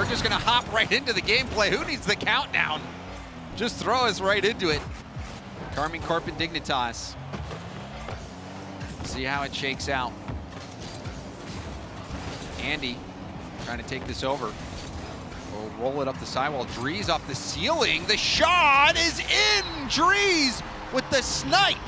we're just gonna hop right into the gameplay. Who needs the countdown? Just throw us right into it. Karmine Corp and Dignitas. See how it shakes out. Andy trying to take this over. We'll roll it up the sidewall. Drees off the ceiling. The shot is in. Drees with the snipe.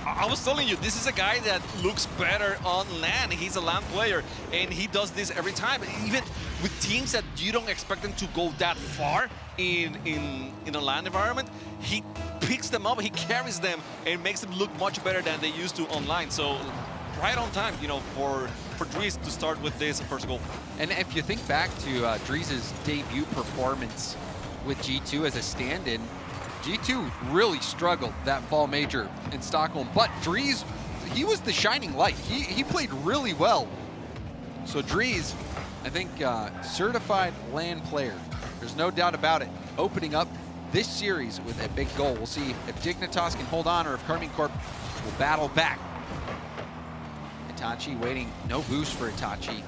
I was telling you, this is a guy that looks better on LAN. He's a LAN player, and he does this every time. Even with teams that you don't expect them to go that far in a LAN environment, he picks them up, he carries them, and makes them look much better than they used to online. So right on time, you know, for Drees to start with this first goal. And if you think back to Drees' debut performance with G2 as a stand-in, G2 really struggled that fall major in Stockholm, but Drees, he was the shining light. He played really well. So Drees, I think certified LAN player. There's no doubt about it. Opening up this series with a big goal. We'll see if Dignitas can hold on or if Karmine Corp will battle back. Itachi waiting, no boost for Itachi.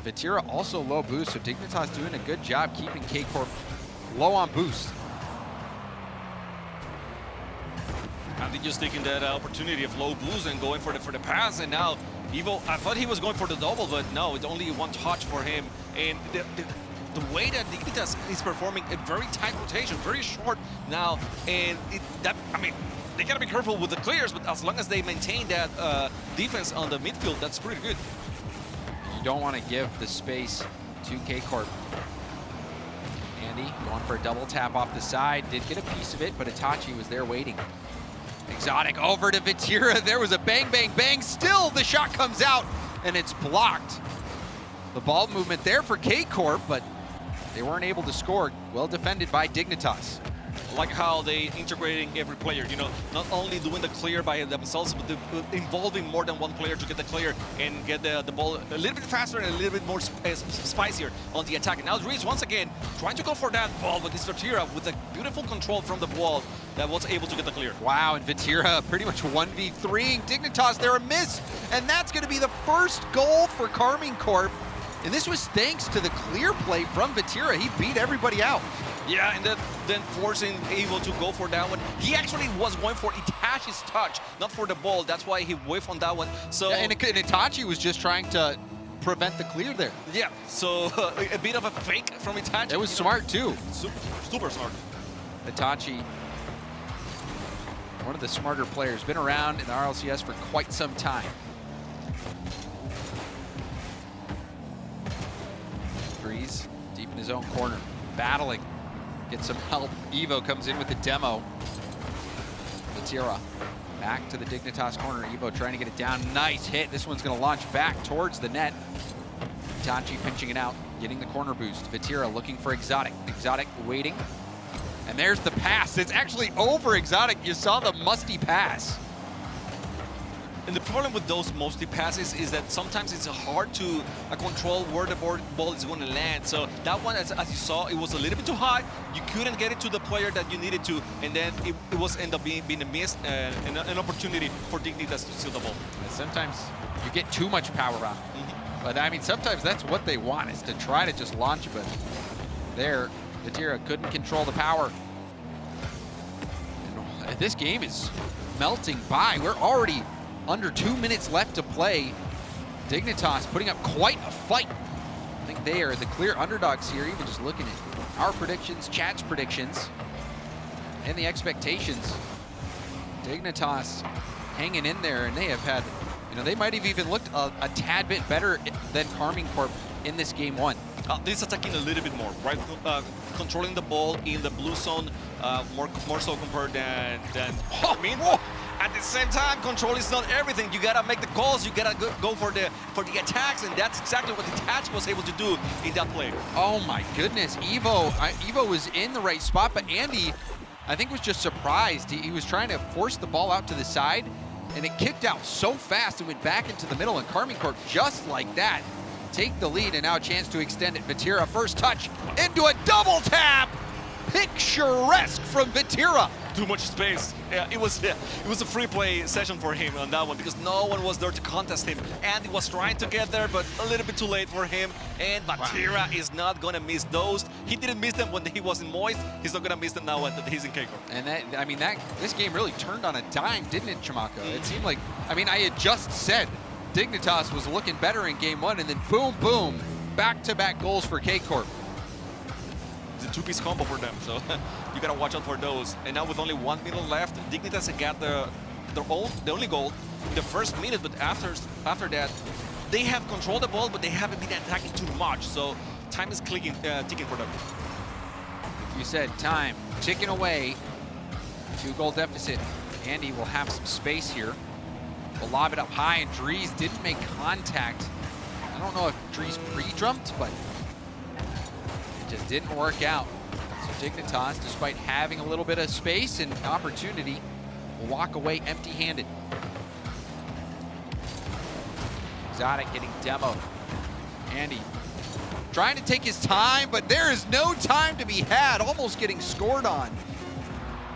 Vatira also low boost, so Dignitas doing a good job keeping K-Corp low on boost. I think just taking that opportunity of low boost and going for the pass, and now Evo, I thought he was going for the double, but no, it's only one touch for him. And the way that Dignitas is performing a very tight rotation, very short now, and I mean, they gotta be careful with the clears, but as long as they maintain that defense on the midfield, that's pretty good. You don't want to give the space to K-Corp. Andy going for a double tap off the side, did get a piece of it, but Itachi was there waiting. Exotic over to Vatira. There was a bang, bang, bang. Still, the shot comes out, and it's blocked. The ball movement there for K-Corp, but they weren't able to score. Well defended by Dignitas. Like how they integrating every player, you know, not only doing the clear by themselves, but involving more than one player to get the clear and get the ball a little bit faster and a little bit more spicier on the attack. And now Drees once again trying to go for that ball, but it's Vatira with a beautiful control from the ball that was able to get the clear. Wow, and Vatira pretty much 1v3. Dignitas there, a miss, and that's going to be the first goal for Karmine Corp. And this was thanks to the clear play from Vatira. He beat everybody out. Yeah, and then forcing Evo to go for that one. He actually was going for Itachi's touch, not for the ball. That's why he whiffed on that one. So yeah, and Itachi was just trying to prevent the clear there. Yeah, so a bit of a fake from Itachi. It was smart too. Super smart. Itachi, one of the smarter players, been around in the RLCS for quite some time. Drees deep in his own corner, battling. Get some help. Evo comes in with the demo. Vatira back to the Dignitas corner. Evo trying to get it down. Nice hit. This one's going to launch back towards the net. Itachi pinching it out, getting the corner boost. Vatira looking for Exotic. Exotic waiting. And there's the pass. It's actually over Exotic. You saw the musty pass. And the problem with those musty passes is that sometimes it's hard to control where the ball is going to land. So that one, as you saw, it was a little bit too high. You couldn't get it to the player that you needed to, and then it was end up being a miss and an opportunity for Dignitas to steal the ball. And sometimes you get too much power on it. But I mean, sometimes that's what they want, is to try to just launch it. But there, Vatira couldn't control the power. And this game is melting by. We're already under 2 minutes left to play. Dignitas putting up quite a fight. I think they are the clear underdogs here, even just looking at our predictions, chat's predictions, and the expectations. Dignitas hanging in there, and they have had, you know, they might have even looked a tad bit better than Karmine Corp in this game one. This attacking a little bit more, right? Controlling the ball in the blue zone more so compared than Karmine. At the same time, control is not everything. You gotta make the calls. You gotta go for the attacks, and that's exactly what Itachi was able to do in that play. Oh my goodness, Evo was in the right spot, but Andy, I think, was just surprised. He was trying to force the ball out to the side, and it kicked out so fast and went back into the middle, and Karmine Corp just like that take the lead, and now a chance to extend it. Vatira first touch into a double tap. Picturesque from Vatira. too much space. Yeah, it was a free play session for him on that one because no one was there to contest him. Andy was trying to get there, but a little bit too late for him. And Vatira is not gonna miss those. He didn't miss them when he was in Moist. He's not gonna miss them now that he's in K Corp. And that, I mean, this game really turned on a dime, didn't it, Chamaco? It seemed like, I mean, I had just said Dignitas was looking better in game one, and then boom, boom, back-to-back goals for K Corp. It's a two-piece combo for them, so you gotta watch out for those. And now with only 1 minute left, Dignitas got the only goal in the first minute, but after that, they have controlled the ball, but they haven't been attacking too much, so time is ticking for them. You said time ticking away, 2-goal deficit. Andy will have some space here. Will lob it up high, and Dries didn't make contact. I don't know if Dries pre-jumped, but it just didn't work out. So Dignitas, despite having a little bit of space and opportunity, will walk away empty-handed. Exotic getting demoed. Andy trying to take his time, but there is no time to be had, almost getting scored on.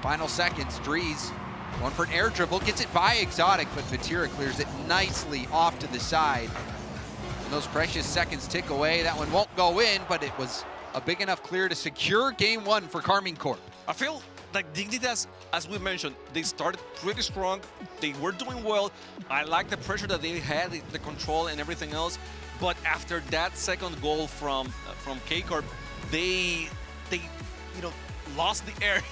Final seconds, Dries going for an air dribble, gets it by Exotic, but Vatira clears it nicely off to the side. And those precious seconds tick away. That one won't go in, but it was a big enough clear to secure game one for Karmine Corp. I feel like Dignitas, as we mentioned, they started pretty strong. They were doing well. I like the pressure that they had, the control and everything else. But after that second goal from K Corp, they lost the air.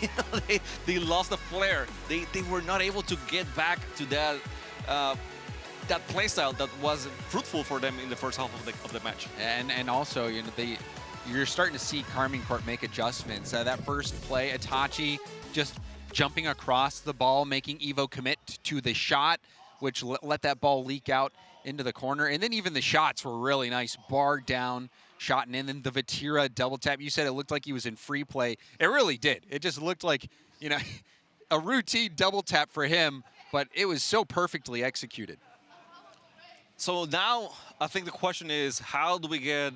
They lost the flair. They were not able to get back to that that play style that was fruitful for them in the first half of the match. And also, you're starting to see Karmine Corp make adjustments. That first play, Itachi just jumping across the ball, making Evo commit to the shot, which let that ball leak out into the corner. And then even the shots were really nice. Bar down, shot, and then the Vatira double tap. You said it looked like he was in free play. It really did. It just looked like, a routine double tap for him, but it was so perfectly executed. So now I think the question is, how do we get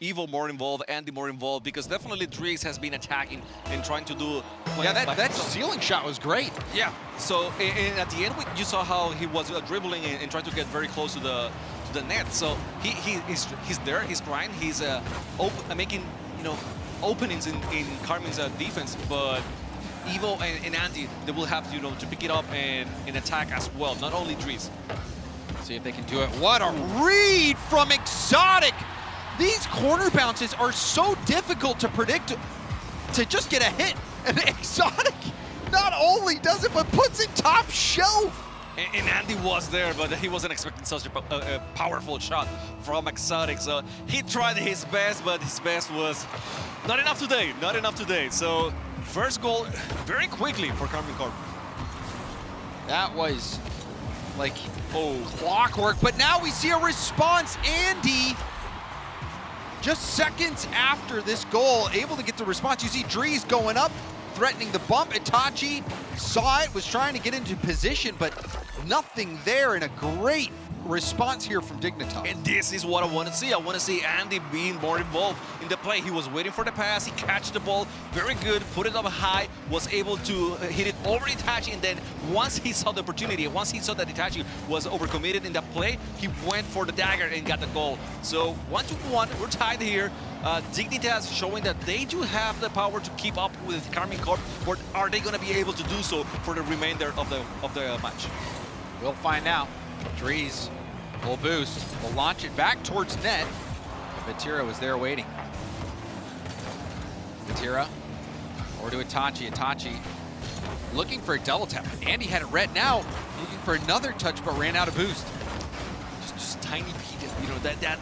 Evo more involved, Andy more involved? Because definitely Dries has been attacking and trying to do... Yeah, that ceiling shot was great. Yeah. So and at the end, you saw how he was dribbling and trying to get very close to the net. So he's there, he's trying, he's making openings in Karmine's defense, but Evo and Andy, they will have to pick it up and attack as well, not only Dries. See if they can do it. What a read from Exotic! These corner bounces are so difficult to predict, to just get a hit. And Exotic not only does it, but puts it top shelf. And Andy was there, but he wasn't expecting such a powerful shot from Exotic. So he tried his best, but his best was not enough today. Not enough today. So first goal very quickly for Karmine Corp. That was like clockwork, but now we see a response. Andy, just seconds after this goal, able to get the response. You see Dries going up, threatening the bump. Itachi saw it, was trying to get into position, but nothing there, and a great response here from Dignitas. And this is what I want to see. I want to see Andy being more involved in the play. He was waiting for the pass, he catched the ball very good, put it up high, was able to hit it over Itachi, and then once he saw the opportunity, once he saw that Itachi was overcommitted in that play, he went for the dagger and got the goal. So 1-1, we're tied here. Dignitas showing that they do have the power to keep up with Karmine Corp, but are they going to be able to do so for the remainder of the match? We'll find out. Dries will boost, will launch it back towards net. Vatira was there waiting. Vatira, or to Itachi. Itachi looking for a double tap. Andy had it read now, looking for another touch, but ran out of boost. Just tiny bit, that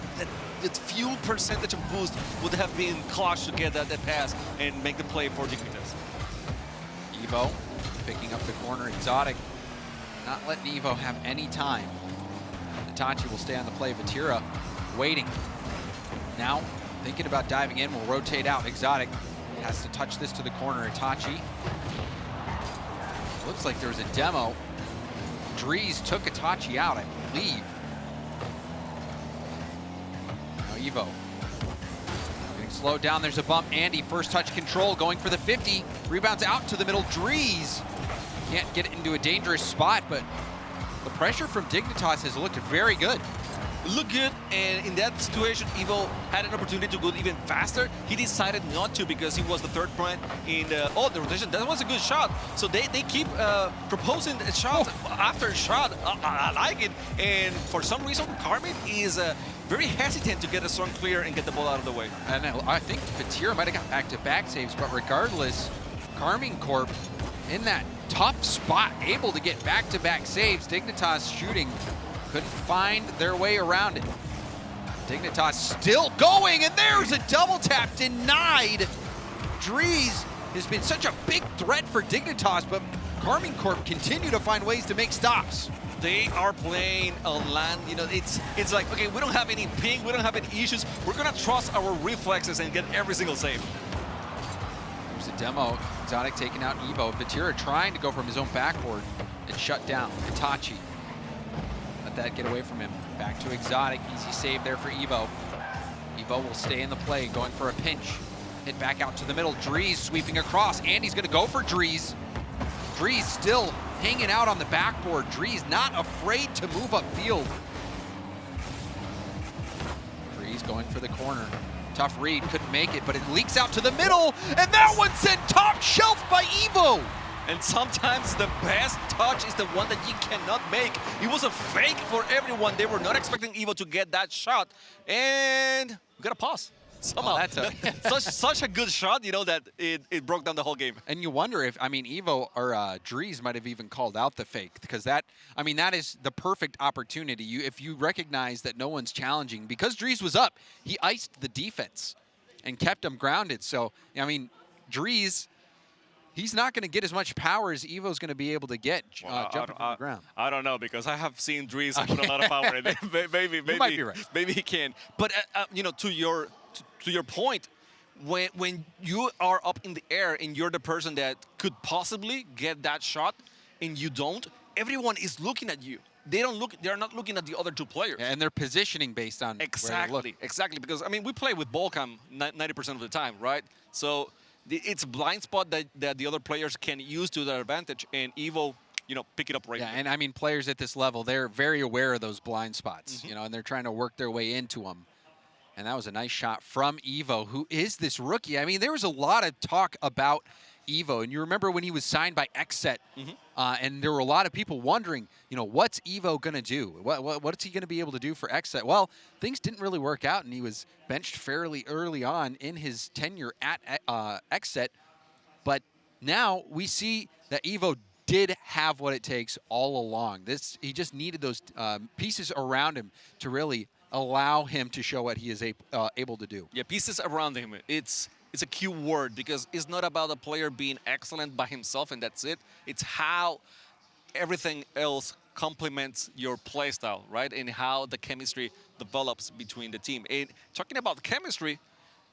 few percentage of boost would have been clutch to get that pass and make the play for Dignitas. Evo picking up the corner. Exotic not letting Evo have any time. Itachi will stay on the play. Vatira waiting. Now thinking about diving in, will rotate out. Exotic has to touch this to the corner. Itachi. Looks like there was a demo. Dries took Itachi out, I believe. Now Evo getting Slow down, there's a bump. Andy, first touch control, going for the 50. Rebounds out to the middle. Drees can't get it into a dangerous spot, but the pressure from Dignitas has looked very good. Look good, and in that situation, Evo had an opportunity to go even faster. He decided not to because he was the third point in the rotation. That was a good shot. So they keep proposing shot after shot. I like it. And for some reason, Karmine is very hesitant to get a strong clear and get the ball out of the way. And I think Fatira might have got back-to-back saves, but regardless, Karmine Corp in that tough spot, able to get back-to-back saves. Dignitas shooting couldn't find their way around it. Dignitas still going, and there's a double tap denied. Drees has been such a big threat for Dignitas, but Karmine Corp continue to find ways to make stops. They are playing a land, you know, it's like, okay, we don't have any ping, we don't have any issues. We're gonna trust our reflexes and get every single save. There's a demo, Exotic taking out Evo. Fatira trying to go from his own backboard and shut down Itachi. Let that get away from him. Back to Exotic, easy save there for Evo. Evo will stay in the play, going for a pinch. Hit back out to the middle, Drees sweeping across. Andy's gonna go for Drees. Drees still hanging out on the backboard. Drees not afraid to move upfield. Drees going for the corner. Tough read, couldn't make it, but it leaks out to the middle, and that one sent top shelf by Evo. And sometimes the best touch is the one that you cannot make. It was a fake for everyone. They were not expecting Evo to get that shot, and we got a pause. Somehow, such a good shot, you know, that it broke down the whole game. And you wonder if, I mean, Evo or Drees might have even called out the fake, because that, I mean, that is the perfect opportunity. If you recognize that no one's challenging, because Drees was up, he iced the defense and kept him grounded. So, I mean, Drees, he's not going to get as much power as Evo's going to be able to get jumping from the ground. I don't know, because I have seen Drees put a lot of power in it. maybe, you might be right. Maybe he can. But you know, to your point, when you are up in the air and you're the person that could possibly get that shot and you don't, everyone is looking at you. They're not looking at the other two players. And they're positioning based on exactly, because I mean, we play with ball cam 90% of the time, right? So it's a blind spot that the other players can use to their advantage, and Evo, you know, pick it up right Yeah, away. and I mean, players at this level, they're very aware of those blind spots, you know, and they're trying to work their way into them. And that was a nice shot from Evo, who is this rookie. I mean, there was a lot of talk about Evo, and you remember when he was signed by XSET, and there were a lot of people wondering, you know, what's Evo going to do? What's he going to be able to do for XSET? Well, things didn't really work out, and he was benched fairly early on in his tenure at XSET. But now we see that Evo did have what it takes all along. He just needed those pieces around him to really allow him to show what he is able to do. Yeah, pieces around him. It's a key word, because it's not about a player being excellent by himself and that's it. It's how everything else complements your play style, right? And how the chemistry develops between the team. And talking about chemistry,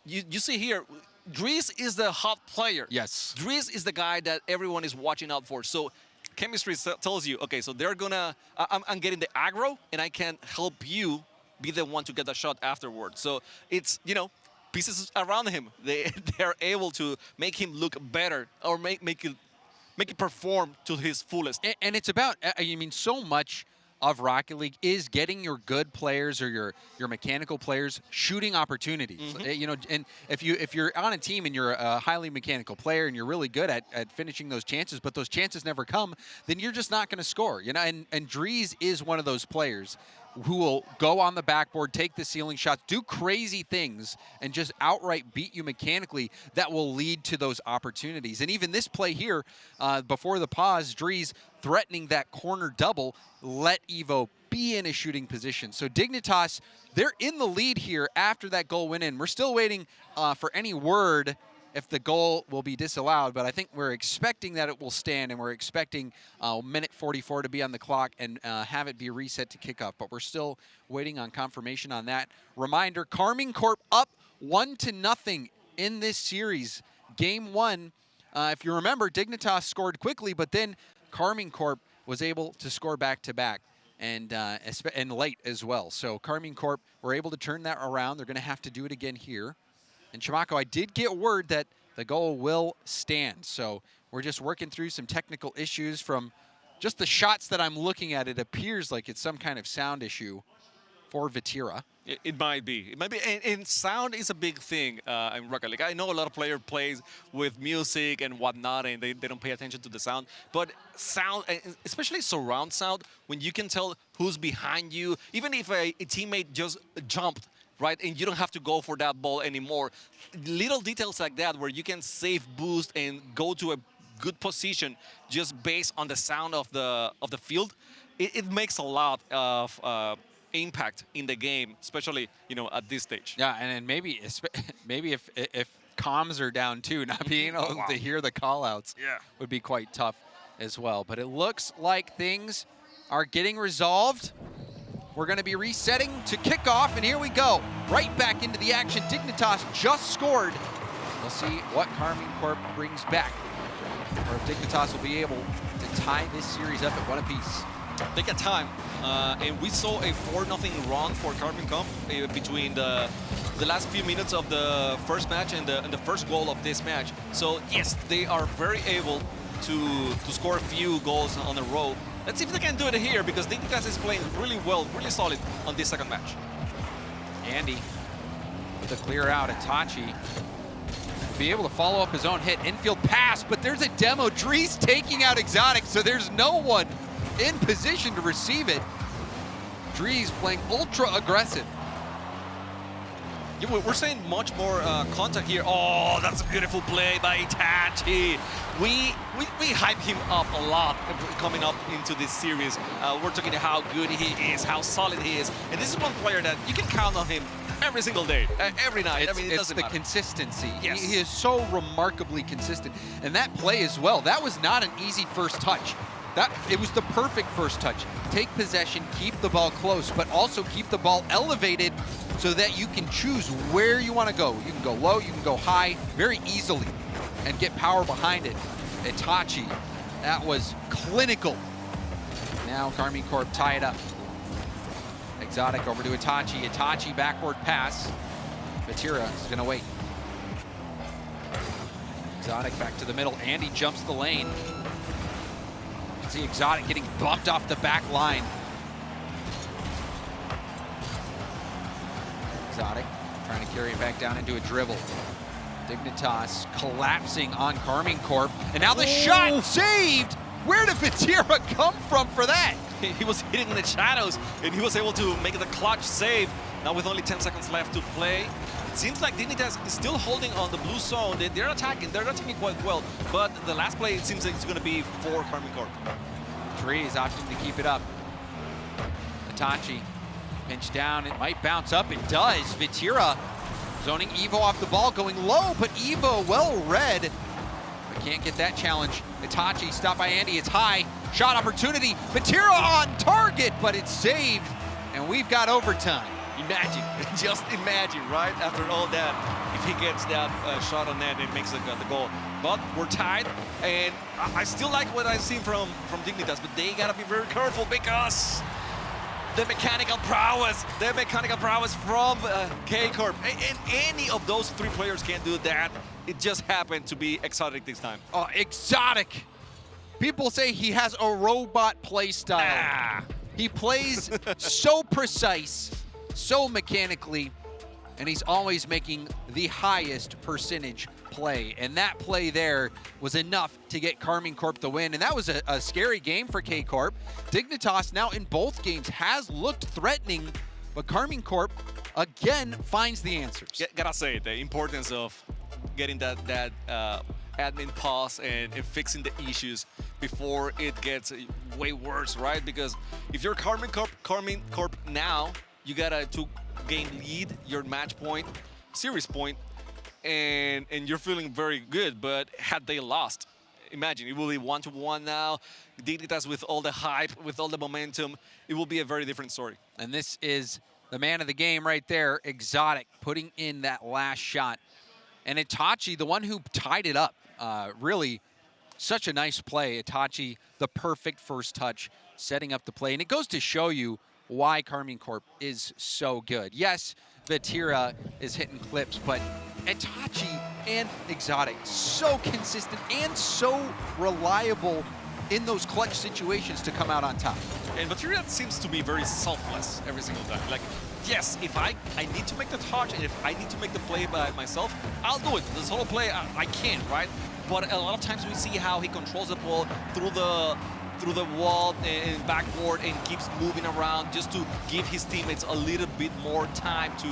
you see here, Drees is the hot player. Yes. Drees is the guy that everyone is watching out for. So chemistry tells you, okay, so they're gonna, I'm getting the aggro, and I can help you be the one to get the shot afterwards. So it's, you know, pieces around him. They're able to make him look better, or make it perform to his fullest. And it's about, I mean, so much of Rocket League is getting your good players or your mechanical players shooting opportunities. You know, and if you're on a team and you're a highly mechanical player and you're really good at finishing those chances, but those chances never come, then you're just not going to score. You know, and Drees is one of those players who will go on the backboard, take the ceiling shots, do crazy things, and just outright beat you mechanically that will lead to those opportunities. And even this play here, before the pause, Drees threatening that corner double, let Evo be in a shooting position. So Dignitas, they're in the lead here after that goal went in. We're still waiting for any word if the goal will be disallowed, but I think we're expecting that it will stand, and we're expecting minute 44 to be on the clock and have it be reset to kickoff, but we're still waiting on confirmation on that. Reminder, Karmine Corp up 1-0 in this series. Game 1, if you remember, Dignitas scored quickly, but then Karmine Corp was able to score back-to-back. And late as well. So Karmine Corp were able to turn that around. They're going to have to do it again here. And Chamaco, I did get word that the goal will stand. So we're just working through some technical issues from just the shots that I'm looking at. It appears like it's some kind of sound issue for Vatira. It might be. It might be. And sound is a big thing in Rocket League. I know a lot of players plays with music and whatnot, and they don't pay attention to the sound. But sound, especially surround sound, when you can tell who's behind you, even if a teammate just jumped, right, and you don't have to go for that ball anymore. Little details like that where you can save boost and go to a good position just based on the sound of the field. It makes a lot of impact in the game, especially at this stage. Yeah, and maybe if comms are down too, not being able to hear the call-outs would be quite tough as well. But it looks like things are getting resolved. We're going to be resetting to kickoff, and here we go. Right back into the action. Dignitas just scored. We'll see what Karmine Corp brings back, or if Dignitas will be able to tie this series up at 1 apiece. They got time, and we saw a 4-0 run for Karmine Corp between the last few minutes of the first match and the first goal of this match. So yes, they are very able to score a few goals on a row. Let's see if they can do it here, because Dignitas is playing really well, really solid on this second match. Andy with a clear out. Itachi be able to follow up his own hit. Infield pass, but there's a demo. Dries taking out Exotic, so there's no one in position to receive it. Dries playing ultra aggressive. Yeah, we're seeing much more contact here. Oh, that's a beautiful play by Itachi. We hype him up a lot coming up into this series. We're talking about how good he is, how solid he is. And this is one player that you can count on him every single day, every night. It's, I mean, it doesn't the matter. consistency. Yes. He is so remarkably consistent. And that play as well, that was not an easy first touch. It was the perfect first touch. Take possession, keep the ball close, but also keep the ball elevated so that you can choose where you want to go. You can go low, you can go high very easily and get power behind it. Itachi, that was clinical. Now Karmine Corp tie it up. Exotic over to Itachi. Itachi backward pass. Vatira is going to wait. Exotic back to the middle. Andy jumps the lane. See Exotic getting bumped off the back line. Exotic trying to carry it back down into a dribble. Dignitas collapsing on Karmine Corp. And now the shot saved! Where did Vatira come from for that? He was hitting in the shadows, and he was able to make the clutch save. Now with only 10 seconds left to play. It seems like Dignitas is still holding on the blue zone. They're attacking quite well, but the last play, it seems like it's going to be for Karmine Corp. Trees opting to keep it up. Itachi pinch down. It might bounce up. It does. Vatira zoning Evo off the ball, going low, but Evo well read. But can't get that challenge. Itachi stopped by Andy. It's high. Shot opportunity. Vatira on target, but it's saved. And we've got overtime. Imagine, just imagine, right? After all that, if he gets that shot on net and makes the goal. But we're tied, and I still like what I've seen from Dignitas, but they gotta be very careful because the mechanical prowess from K-Corp, and any of those three players can do that. It just happened to be Exotic this time. Oh, Exotic. People say he has a robot play style. He plays so precise, so mechanically, and he's always making the highest percentage play. And that play there was enough to get Karmine Corp the win. And that was a scary game for K-Corp. Dignitas now in both games has looked threatening, but Karmine Corp again finds the answers. Gotta say, the importance of getting that admin pause and fixing the issues before it gets way worse, right? Because if you're Karmine Corp now, you gotta to gain lead, your match point, series point, and you're feeling very good. But had they lost, imagine it will be 1-1 now. Dignitas with all the hype, with all the momentum, it will be a very different story. And this is the man of the game right there, Exotic, putting in that last shot. And Itachi, the one who tied it up, really such a nice play. Itachi, the perfect first touch, setting up the play. And it goes to show you why Karmine Corp is so good. Yes, Vatira is hitting clips, but Itachi and Exotic, so consistent and so reliable in those clutch situations to come out on top. And Vatira seems to be very selfless every single time. Like, yes, if I need to make the touch and if I need to make the play by myself, I'll do it. This whole play, I can, right? But a lot of times we see how he controls the ball through the wall and backboard and keeps moving around just to give his teammates a little bit more time to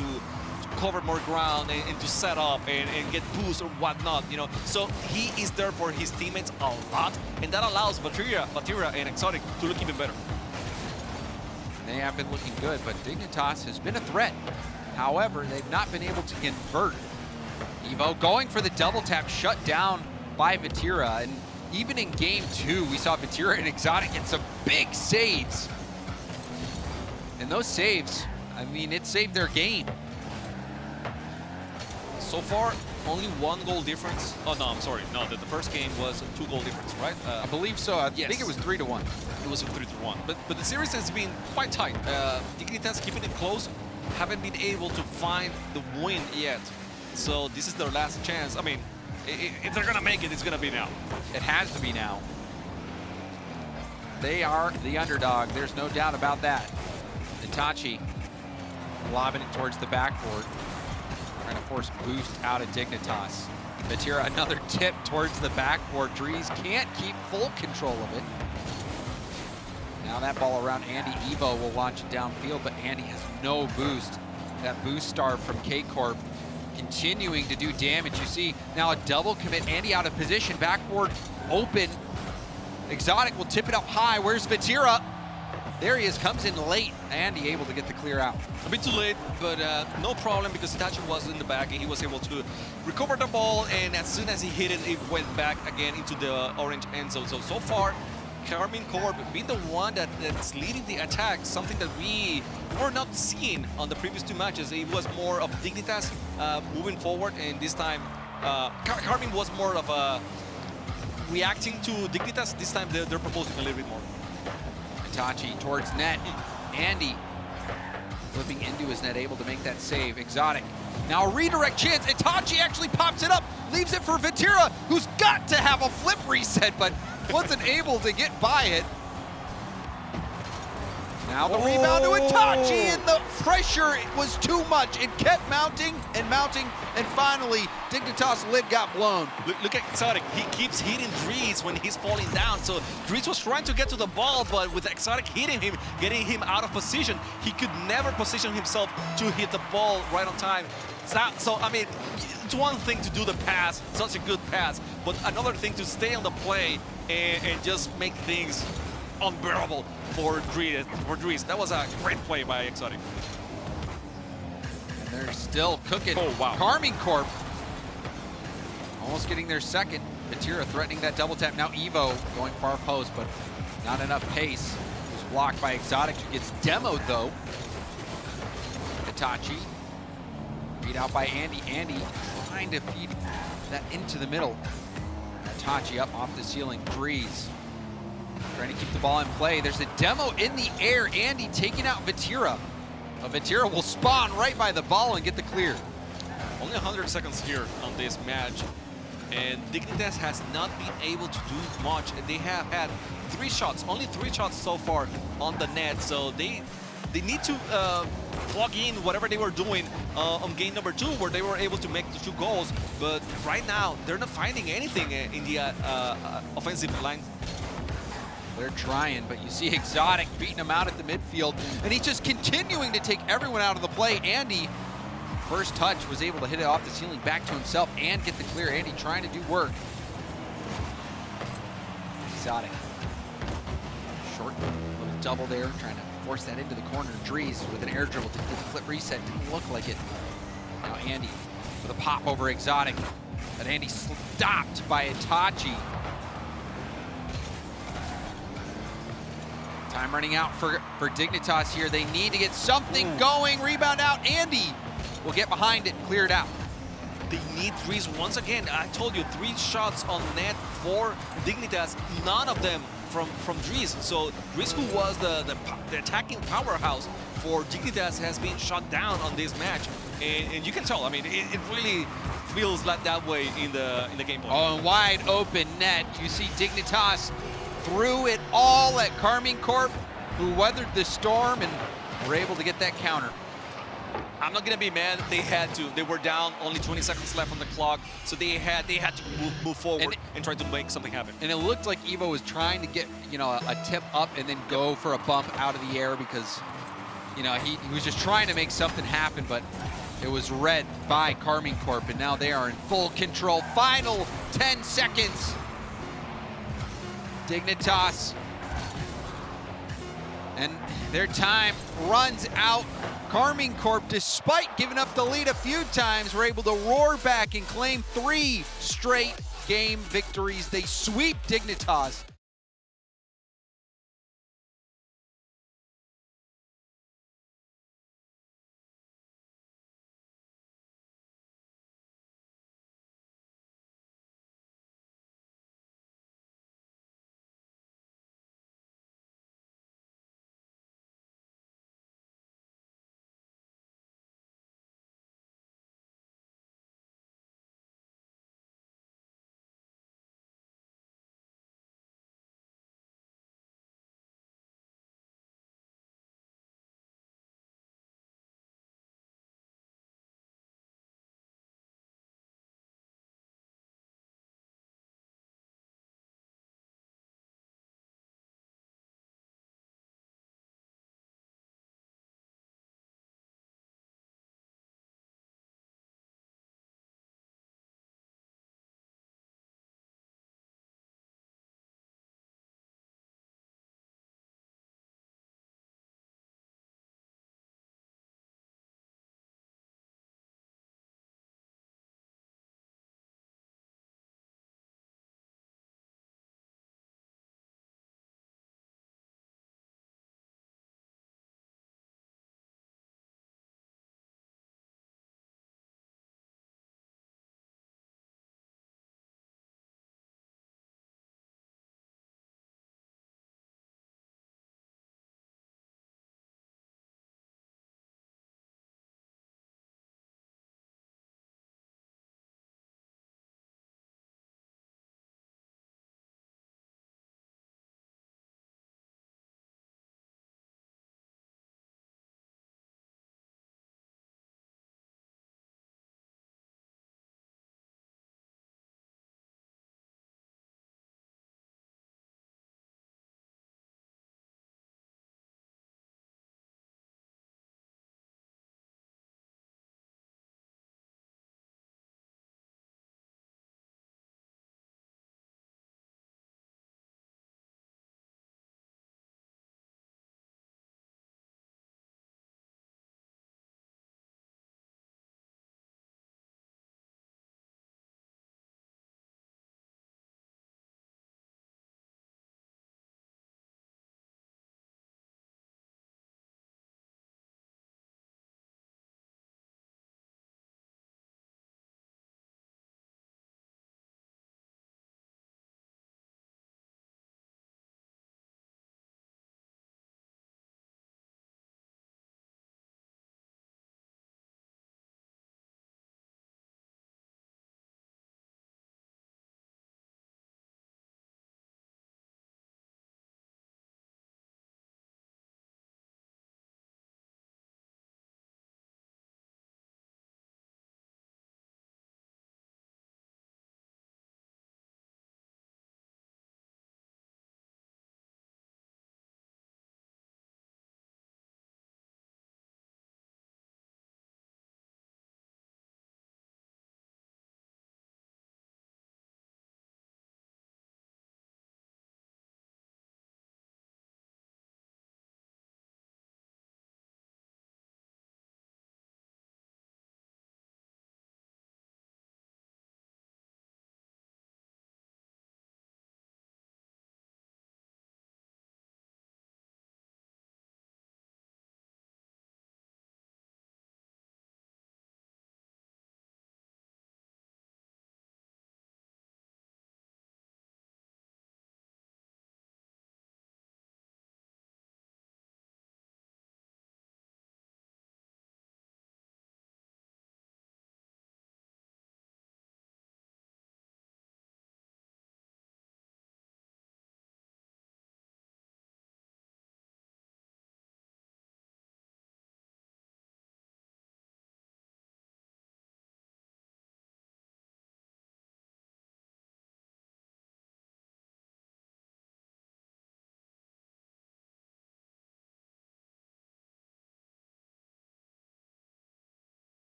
cover more ground and to set up and get boosts or whatnot, you know. So he is there for his teammates a lot, and that allows Vatira and Exotic to look even better. They have been looking good, but Dignitas has been a threat. However, they've not been able to convert. Evo going for the double tap, shut down by Vatira, and even in game 2, we saw Vatira and Exotic get some big saves. And those saves, I mean, it saved their game. So far, only 1 goal difference. Oh, no, I'm sorry. No, the first game was a 2-goal difference, right? I believe so. I yes. think it was 3-1. It was a 3-1. But the series has been quite tight. Dignitas keeping it close, haven't been able to find the win yet. So this is their last chance. I mean, if they're gonna make it, it's gonna be now. It has to be now. They are the underdog. There's no doubt about that. Itachi lobbing it towards the backboard. Trying to force boost out of Dignitas. Vatira, another tip towards the backboard. Dries can't keep full control of it. Now that ball around Andy. Evo will launch it downfield, but Andy has no boost. That boost star from K-Corp continuing to do damage. You see now a double commit. Andy out of position, backboard open. Exotic will tip it up high. Where's Vatira? There he is, comes in late. Andy able to get the clear out. A bit too late, but no problem because Itachi was in the back and he was able to recover the ball, and as soon as he hit it, it went back again into the orange end zone. So far, Karmine Corp being the one that's leading the attack, something that we were not seeing on the previous 2 matches. It was more of Dignitas moving forward, and this time Karmine was more of reacting to Dignitas. This time they're proposing a little bit more. Itachi towards net. Andy flipping into his net, able to make that save. Exotic. Now a redirect chance. Itachi actually pops it up, leaves it for Vatira, who's got to have a flip reset, but wasn't able to get by it. Now the rebound to Itachi, and the pressure was too much. It kept mounting, and finally Dignitas' lid got blown. Look at Exotic. He keeps hitting Dries when he's falling down. So Dries was trying to get to the ball, but with Exotic hitting him, getting him out of position, he could never position himself to hit the ball right on time. So I mean, it's one thing to do the pass, such a good pass, but another thing to stay on the play and just make things unbearable for Dries. That was a great play by Exotic. And they're still cooking. Oh, wow. Karmine Corp almost getting their second. Vatira threatening that double tap. Now Evo going far post, but not enough pace. It was blocked by Exotic, who gets demoed though. Itachi. Beat out by Andy. Andy trying to feed that into the middle. Itachi up off the ceiling. Dries trying to keep the ball in play. There's a demo in the air. Andy taking out Vatira. Vatira will spawn right by the ball and get the clear. Only 100 seconds here on this match, and Dignitas has not been able to do much. They have had 3 shots, only 3 shots so far on the net, so they need to plug in whatever they were doing on game number 2, where they were able to make the 2 goals, but right now they're not finding anything in the offensive line. They're trying, but you see Exotic beating him out at the midfield, and he's just continuing to take everyone out of the play. Andy, first touch, was able to hit it off the ceiling back to himself and get the clear. Andy trying to do work. Exotic. Short little double there, trying to force that into the corner. Dries with an air dribble to get the flip reset. Didn't look like it. Now Andy with a pop over Exotic, but Andy stopped by Itachi. Time running out for Dignitas here. They need to get something going. Rebound out. Andy will get behind it and clear it out. They need threes once again. I told you, 3 shots on net for Dignitas. None of them from Dries. So Dries, who was the attacking powerhouse for Dignitas, has been shut down on this match, and you can tell. I mean, it really feels like that way in the gameplay. Oh, and wide open net. You see Dignitas threw it all at Karmine Corp, who weathered the storm and were able to get that counter. I'm not gonna be mad. They had to. They were down, only 20 seconds left on the clock, so they had to move forward and try to make something happen. And it looked like Evo was trying to get, you know, a tip up and then go for a bump out of the air because, you know, he was just trying to make something happen, but it was read by Karmine Corp, and now they are in full control. Final 10 seconds. Dignitas. And their time runs out. Karmine Corp, despite giving up the lead a few times, were able to roar back and claim 3 straight game victories. They sweep Dignitas